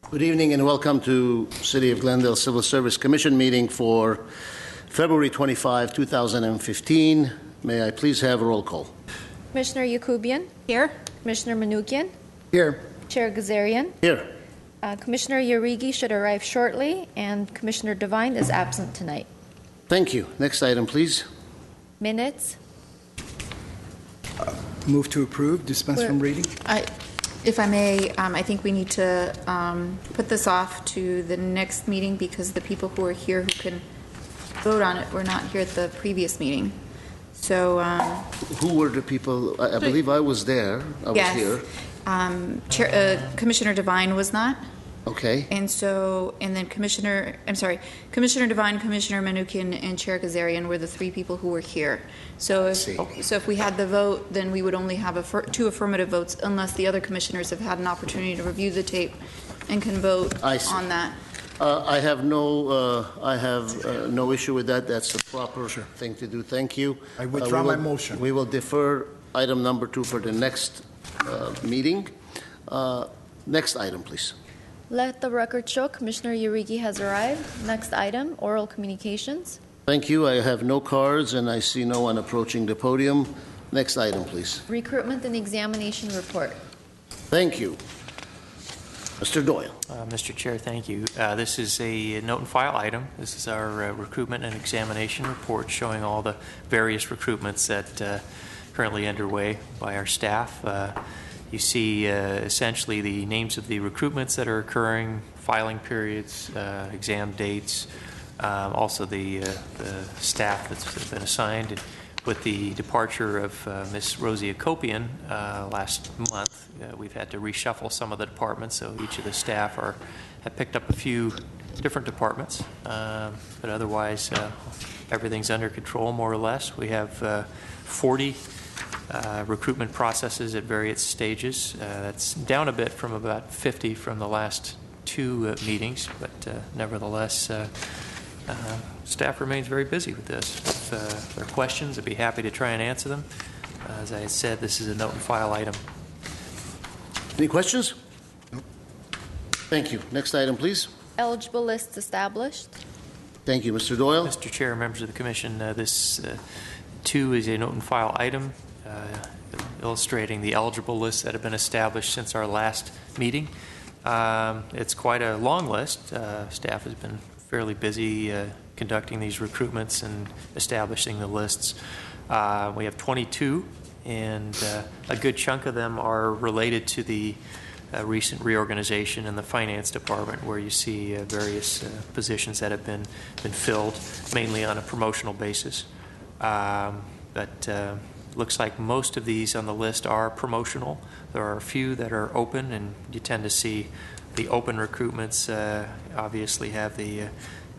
Good evening and welcome to City of Glendale Civil Service Commission meeting for February 25, 2015. May I please have a roll call? Commissioner Yakubian? Here. Commissioner Manukian? Here. Chair Gazarian? Here. Commissioner Yarigi should arrive shortly, and Commissioner Devine is absent tonight. Thank you. Next item, please. Minutes. Move to approve, dispense from reading. If I may, I think we need to put this off to the next meeting because the people who are here who can vote on it were not here at the previous meeting. So, who were the people? I believe I was there. I was here. Commissioner Devine was not. Okay. And then Commissioner Devine, Commissioner Manukian, and Chair Gazarian were the three people who were here. So if we had the vote, then we would only have two affirmative votes unless the other commissioners have had an opportunity to review the tape and can vote on that. I have no issue with that. That's the proper thing to do. Thank you. I withdraw my motion. We will defer item number 2 for the next meeting. Next item, please. Let the record show Commissioner Yarigi has arrived. Next item, oral communications. Thank you. I have no cards and I see no one approaching the podium. Next item, please. Recruitment and examination report. Thank you. Mr. Doyle. Mr. Chair, thank you. This is a note and file item. This is our recruitment and examination report showing all the various recruitments that currently underway by our staff. You see essentially the names of the recruitments that are occurring, filing periods, exam dates, also the staff that's been assigned. And with the departure of Ms. Rosie Akopian last month, we've had to reshuffle some of the departments, so each of the staff have picked up a few different departments, but otherwise everything's under control more or less. We have 40 recruitment processes at various stages. That's down a bit from about 50 from the last two meetings, but nevertheless, staff remains very busy with this. If there are questions, I'd be happy to try and answer them. As I said, this is a note and file item. Any questions? Thank you. Next item, please. Eligible list established. Thank you. Mr. Doyle? Mr. Chair, members of the Commission, this too is a note and file item illustrating the eligible lists that have been established since our last meeting. It's quite a long list. Staff has been fairly busy conducting these recruitments and establishing the lists. We have 22, and a good chunk of them are related to the recent reorganization in the finance department, where you see various positions that have been filled, mainly on a promotional basis. But looks like most of these on the list are promotional. There are a few that are open, and you tend to see the open recruitments obviously have the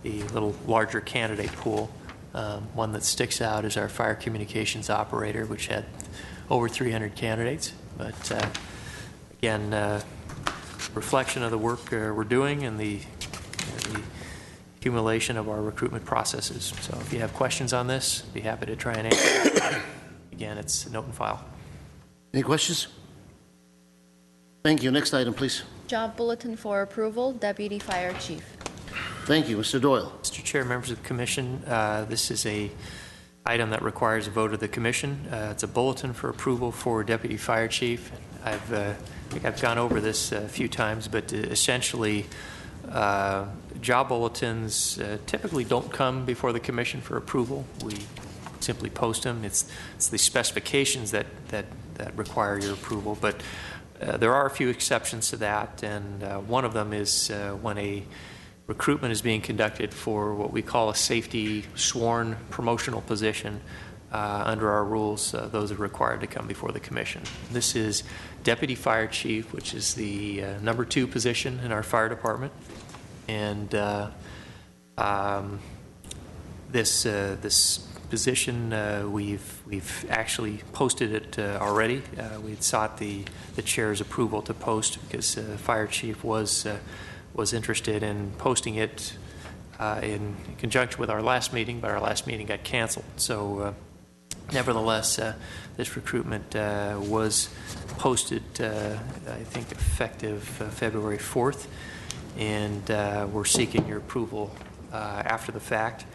little larger candidate pool. One that sticks out is our fire communications operator, which had over 300 candidates. But again, reflection of the work we're doing and the accumulation of our recruitment processes. So if you have questions on this, be happy to try and answer. Again, it's a note and file. Any questions? Thank you. Next item, please. Job bulletin for approval, Deputy Fire Chief. Thank you. Mr. Doyle? Mr. Chair, members of the Commission, this is a item that requires a vote of the Commission. It's a bulletin for approval for Deputy Fire Chief. I think I've gone over this a few times, but essentially job bulletins typically don't come before the Commission for approval. We simply post them. It's the specifications that require your approval, but there are a few exceptions to that, and one of them is when a recruitment is being conducted for what we call a safety sworn promotional position. Under our rules, those are required to come before the Commission. This is Deputy Fire Chief, which is the number 2 position in our fire department, and this position we've actually posted it already. We had sought the chair's approval to post because the fire chief was interested in posting it in conjunction with our last meeting, but our last meeting got canceled. So nevertheless, this recruitment was posted, I think, effective February 4th, and we're seeking your approval after the fact.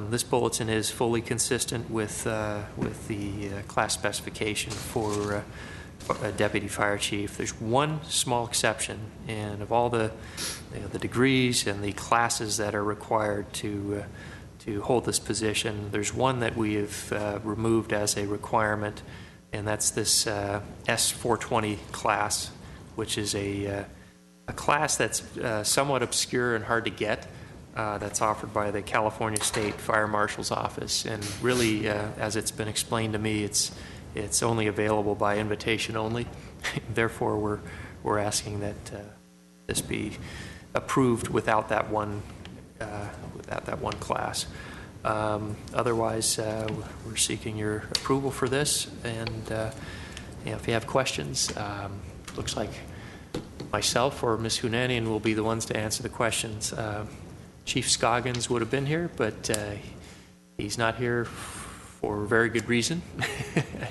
This bulletin is fully consistent with the class specification for a deputy fire chief. There's one small exception, and of all the degrees and the classes that are required to hold this position, there's one that we have removed as a requirement, and that's this S420 class, which is a class that's somewhat obscure and hard to get. That's offered by the California State Fire Marshal's Office, and really, as it's been explained to me, it's only available by invitation only. Therefore, we're asking that this be approved without that one class. Otherwise, we're seeking your approval for this, and if you have questions, looks like myself or Ms. Hunanian will be the ones to answer the questions. Chief Scoggins would have been here, but he's not here for a very good reason.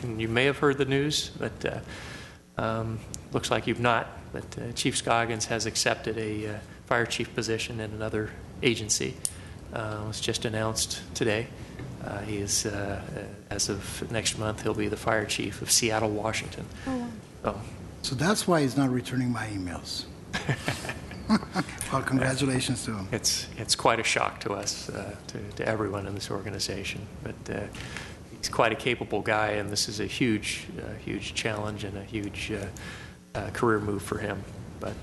And you may have heard the news, but looks like you've not. But Chief Scoggins has accepted a fire chief position in another agency. It was just announced today. He is, as of next month, he'll be the fire chief of Seattle, Washington. Oh, wow. So that's why he's not returning my emails. Well, congratulations to him. It's quite a shock to us, to everyone in this organization. But he's quite a capable guy, and this is a huge challenge and a huge career move for him. But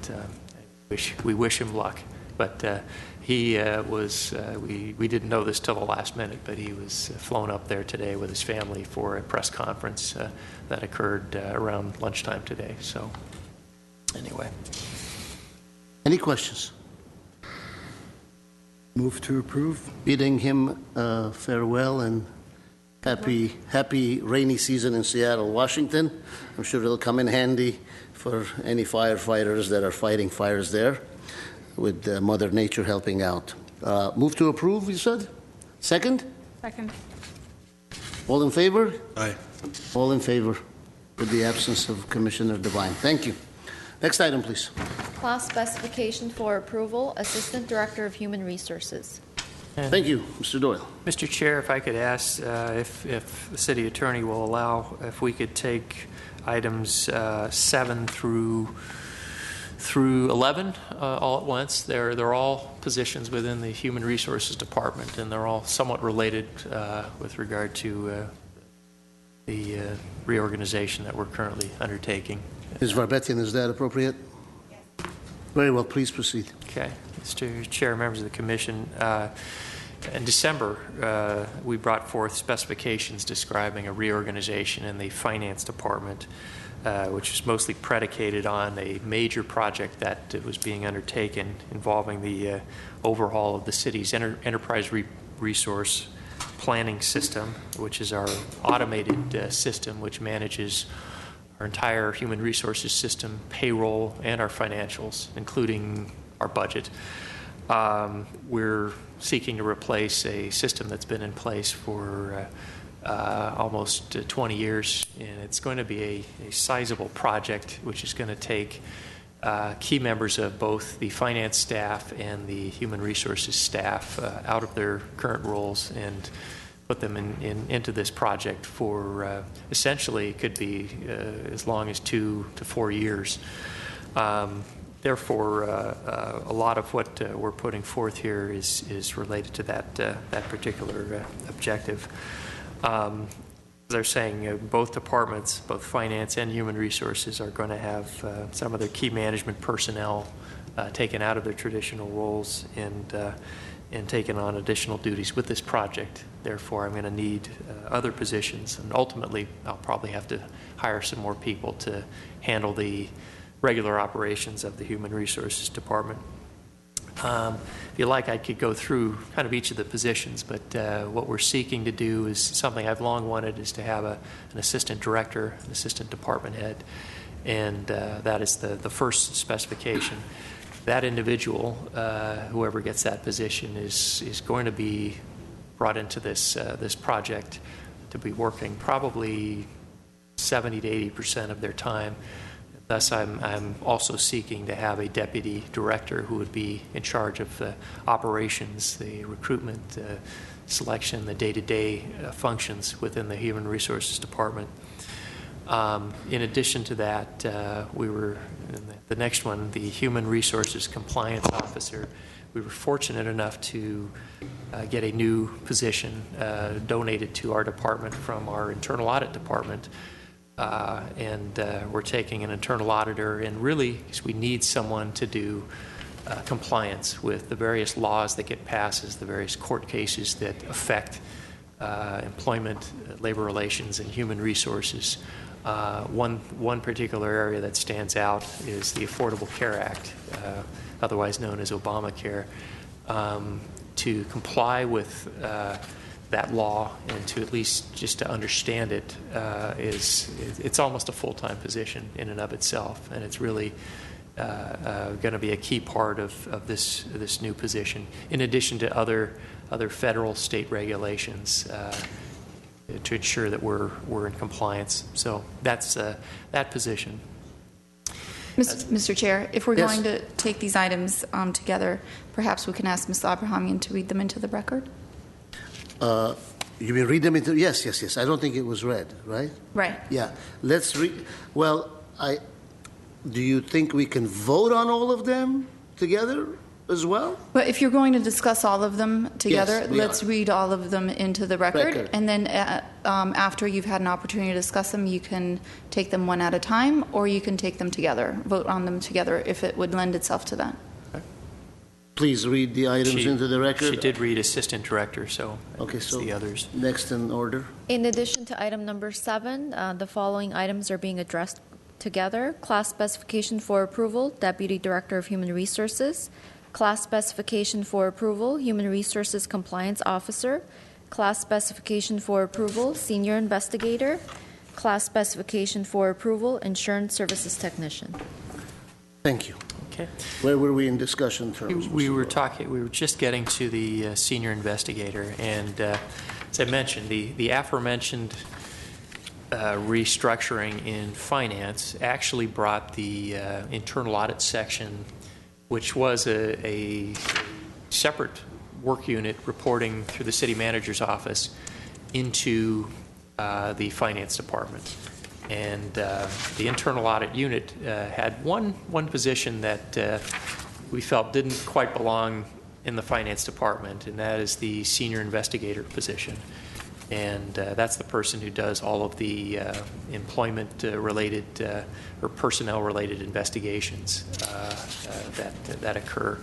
we wish him luck. But he was, we didn't know this till the last minute, but he was flown up there today with his family for a press conference that occurred around lunchtime today. So anyway. Any questions? Move to approve. Bidding him farewell and happy rainy season in Seattle, Washington. I'm sure it'll come in handy for any firefighters that are fighting fires there, with Mother Nature helping out. Move to approve, you said? Second? Second. All in favor? Aye. All in favor, with the absence of Commissioner Devine. Thank you. Next item, please. Class specification for approval, Assistant Director of Human Resources. Thank you, Mr. Doyle. Mr. Chair, if I could ask if the city attorney will allow, if we could take items 7 through 11 all at once. They're all positions within the Human Resources Department, and they're all somewhat related with regard to the reorganization that we're currently undertaking. Ms. Varbetian, is that appropriate? Yes. Very well. Please proceed. Okay. Mr. Chair, members of the Commission, in December, we brought forth specifications describing a reorganization in the Finance Department, which was mostly predicated on a major project that was being undertaken involving the overhaul of the city's enterprise resource planning system, which is our automated system which manages our entire human resources system, payroll, and our financials, including our budget. We're seeking to replace a system that's been in place for almost 20 years, and it's going to be a sizable project which is going to take key members of both the finance staff and the human resources staff out of their current roles and put them into this project for essentially it could be as long as 2 to 4 years. Therefore, a lot of what we're putting forth here is related to that particular objective. As they're saying, both departments, both finance and human resources, are going to have some of their key management personnel taken out of their traditional roles and taken on additional duties with this project. Therefore, I'm going to need other positions, and ultimately, I'll probably have to hire some more people to handle the regular operations of the Human Resources Department. If you like, I could go through kind of each of the positions, but what we're seeking to do is something I've long wanted, is to have an assistant director, an assistant department head, and that is the first specification. That individual, whoever gets that position, is going to be brought into this project to be working probably 70 to 80% of their time. Thus, I'm also seeking to have a deputy director who would be in charge of the operations, the recruitment, selection, the day-to-day functions within the Human Resources Department. In addition to that, we were, the next one, the Human Resources Compliance Officer. We were fortunate enough to get a new position donated to our department from our internal audit department. And we're taking an internal auditor, and really, because we need someone to do compliance with the various laws that get passed, the various court cases that affect employment, labor relations, and human resources. One particular area that stands out is the Affordable Care Act, otherwise known as Obamacare. To comply with that law, and to at least just to understand it, it's almost a full-time position in and of itself, and it's really going to be a key part of this new position, in addition to other federal, state regulations to ensure that we're in compliance. So that's that position. Mr. Chair, if we're Yes. going to take these items together, perhaps we can ask Ms. Abrahamian to read them into the record? You will read them into, yes. I don't think it was read, right? Right. Yeah. Let's read. Well, do you think we can vote on all of them together as well? But if you're going to discuss all of them together, Yes, we let's are. read all of them into the record. And then after you've had an opportunity to discuss them, you can take them one at a time, or you can take them together, vote on them together if it would lend itself to that. Please read the items into the record. She did read assistant director, so Okay, it's so the others. next in order. In addition to item number 7, the following items are being addressed together. Class specification for approval, Deputy Director of Human Resources. Class specification for approval, Human Resources Compliance Officer. Class specification for approval, Senior Investigator. Class specification for approval, Insurance Services Technician. Thank you. Okay. Where were we in discussion terms? We Mr. were Doyle? talking. We were just getting to the senior investigator, and as I mentioned, the aforementioned restructuring in finance actually brought the internal audit section, which was a separate work unit reporting through the city manager's office into the finance department. And the internal audit unit had one position that we felt didn't quite belong in the finance department, and that is the senior investigator position. And that's the person who does all of the employment-related or personnel-related investigations that occur.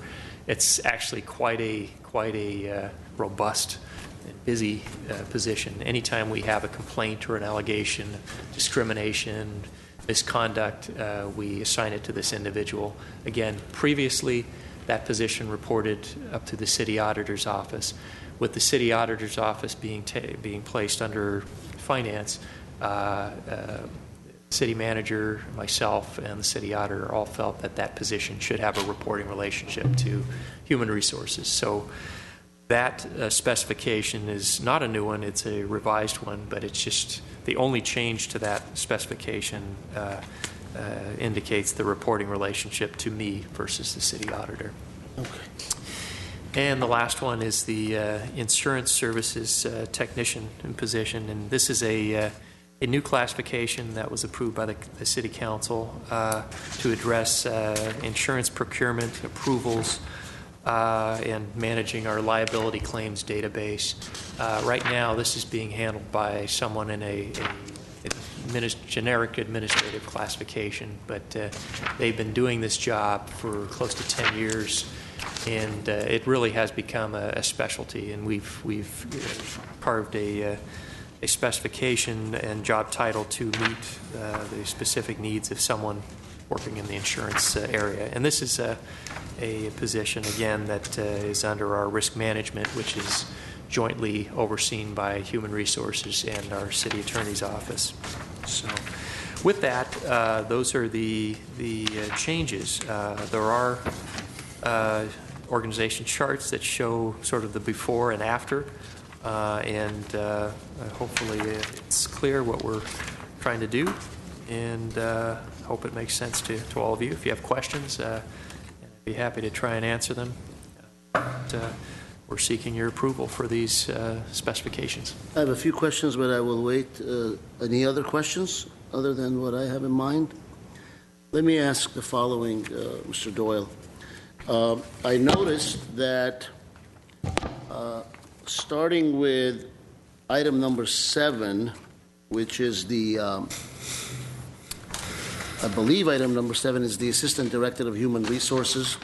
It's actually quite a robust and busy position. Anytime we have a complaint or an allegation, discrimination, misconduct, we assign it to this individual. Again, previously, that position reported up to the city auditor's office. With the city auditor's office being placed under finance, city manager, myself, and the city auditor all felt that position should have a reporting relationship to human resources. So that specification is not a new one, it's a revised one, but it's just the only change to that specification indicates the reporting relationship to me versus the city auditor. Okay. And the last one is the insurance services technician position, and this is a new classification that was approved by the City Council to address insurance procurement approvals and managing our liability claims database. Right now, this is being handled by someone in a generic administrative classification, but they've been doing this job for close to 10 years. And it really has become a specialty, and we've carved a specification and job title to meet the specific needs of someone working in the insurance area. And this is a position, again, that is under our risk management, which is jointly overseen by Human Resources and our City Attorney's Office. So with that, those are the changes. There are organization charts that show sort of the before and after, and hopefully it's clear what we're trying to do, and hope it makes sense to all of you. If you have questions, I'd be happy to try and answer them. But, we're seeking your approval for these specifications. I have a few questions, but I will wait. Any other questions other than what I have in mind? Let me ask the following, Mr. Doyle. I noticed that starting with item number 7, which is the, I believe item number 7 is the Assistant Director of Human Resources.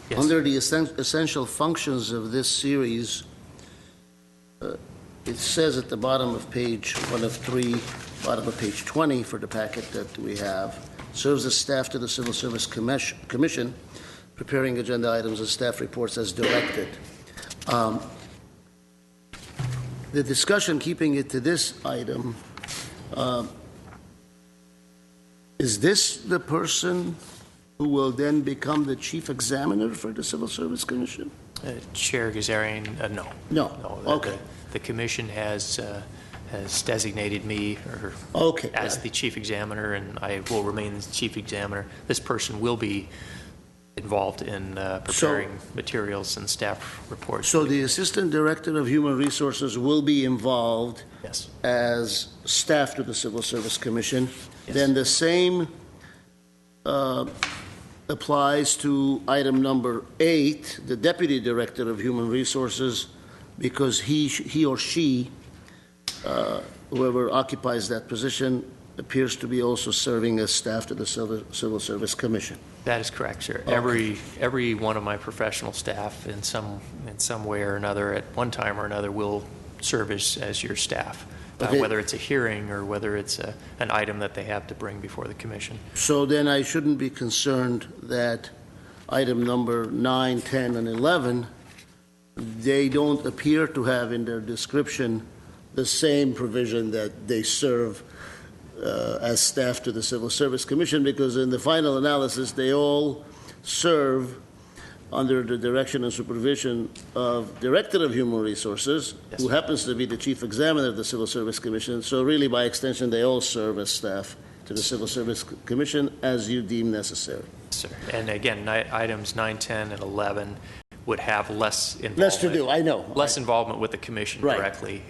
Yes. Under the essential functions of this series, it says at the bottom of page 1 of 3, bottom of page 20 for the packet that we have, serves as staff to the Civil Service Commission, preparing agenda items and staff reports as directed. The discussion, keeping it to this item, is this the person who will then become the chief examiner for the Civil Service Commission? Chair Gazarian, no. No. Okay. The commission has designated me as the chief examiner, and I will remain the chief examiner. This person will be involved in preparing materials and staff reports. So the Assistant Director of Human Resources will be involved Yes. as staff to the Civil Service Commission. Yes. Then the same applies to item number 8, the Deputy Director of Human Resources, because he or she, whoever occupies that position, appears to be also serving as staff to the Civil Service Commission. That is correct, sir. Okay. Every one of my professional staff in some way or another at one time or another will serve as your staff, Okay. whether it's a hearing or whether it's an item that they have to bring before the commission. So then I shouldn't be concerned that item number 9, 10, and 11, they don't appear to have in their description the same provision that they serve as staff to the Civil Service Commission, because in the final analysis, they all serve under the direction and supervision of Director of Human Resources, Yes. who happens to be the Chief Examiner of the Civil Service Commission. So really, by extension, they all serve as staff to the Civil Service Commission as you deem necessary. Sir. And again, items 9, 10, and 11 would have less involvement. Less to do, I know. Less involvement with the commission Right. directly,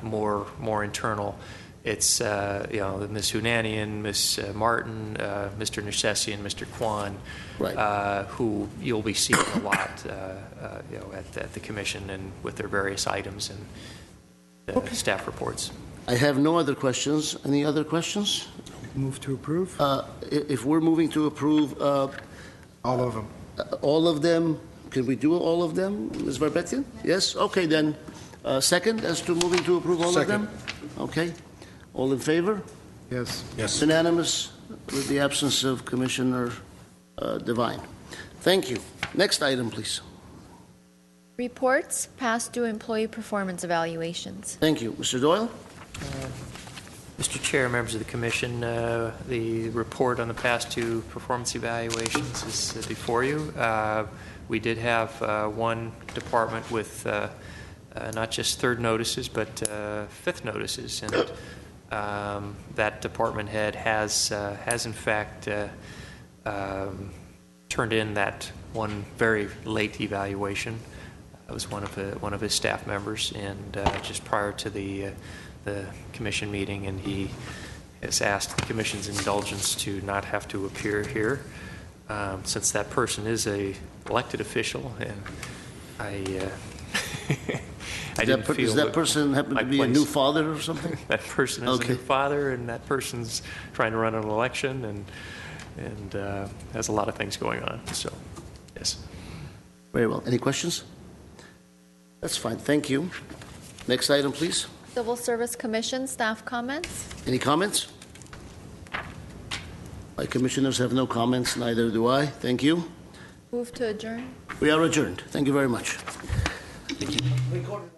more internal. It's, Ms. Hunanian, Ms. Martin, Mr. Necessian, Mr. Kwan, Right. who you'll be seeing a lot, at the commission and with their various items and staff reports. I have no other questions. Any other questions? Move to approve? If we're moving to approve All of them. all of them, can we do all of them, Ms. Barbetian? Yes? Okay, then, second, as to moving to approve all of them? Okay. All in favor? Yes. It's unanimous with the absence of Commissioner Devine. Thank you. Next item, please. Reports, past due employee performance evaluations. Thank you. Mr. Doyle? Mr. Chair, members of the commission, the report on the past two performance evaluations is before you. We did have one department with not just third notices, but fifth notices, and that department head has in fact turned in that one very late evaluation. It was one of his staff members, and just prior to the commission meeting, and he has asked the commission's indulgence to not have to appear here, since that person is a elected official, and I didn't feel Does that person happen to be a new father or something? That person is Okay. a new father, and that person's trying to run an election, and has a lot of things going on. So, yes. Very well. Any questions? That's fine. Thank you. Next item, please. Civil Service Commission, staff comments. Any comments? My commissioners have no comments, neither do I. Thank you. Move to adjourn. We are adjourned. Thank you very much. Thank you.